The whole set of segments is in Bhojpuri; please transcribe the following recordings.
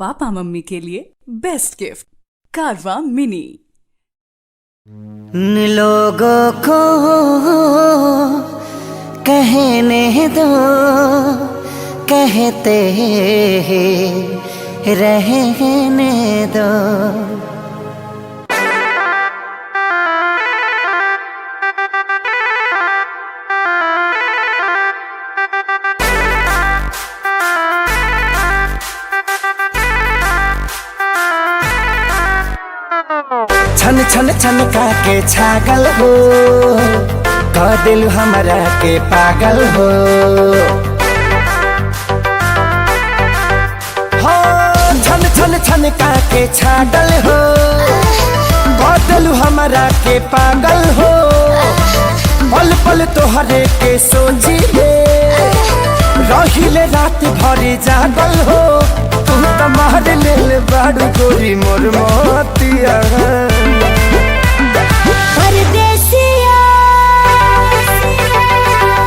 पापा मम्मी के लिए बेस्ट गिफ्ट कारवा मिनी। लोगों को कहने दो, कहते रहने दो। छन छन छन का के छागल हो, कह दिल हमरा के पागल हो। छन छन छन का के छागल हो, कह दिल हमरा के पागल हो। पल पल तोहरे के सोची ले, रहिले रात भरी जागल हो। तुम तो मार ले बाड़ू गोरी मोर मोतिया। परदेसिया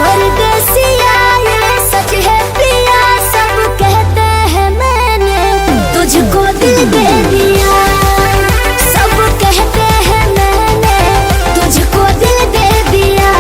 परदेसिया ये सच है पिया, सब कहते हैं मैंने तुझको दिल दे दिया। सब कहते हैं मैंने तुझको दिल दे दिया।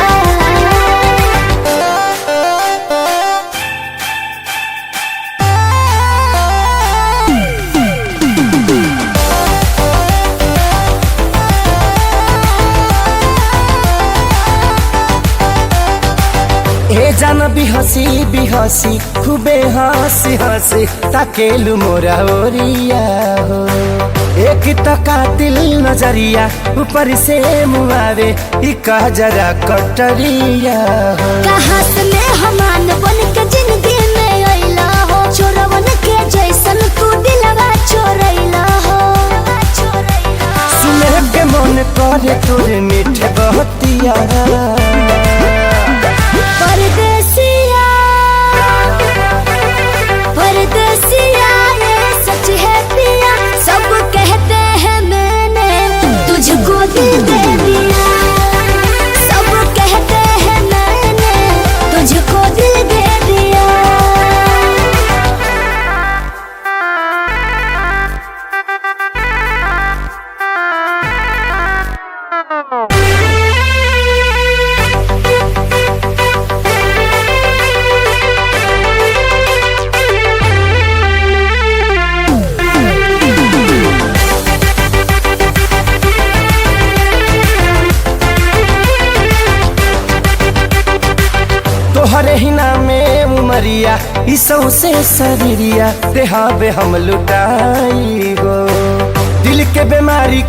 ए जान बिहसी खूबे हंसी हंसी ताकेलु मोरा ओरिया हो। एक तो कातिल नजरिया ऊपर से मुआवे इका जरा कटरिया हो। कहाँ से मेहमान बन के जिंदगी में अइला हो, चोरवन के जैसन तू दिलवा चोरैला हो। सुने के मन करे तोरे मीठे बहतिया। परदेसिया परदेसिया ये सच है पिया, सब कहते हैं मैंने तुझको दिल दे दिया। सब कहते हैं मैंने तुझको दिल दे दिया। तोहरे ही नामे उमरिया ई सौसे शरीरिया देहाबे हम लुटाई गो। दिल के बीमारी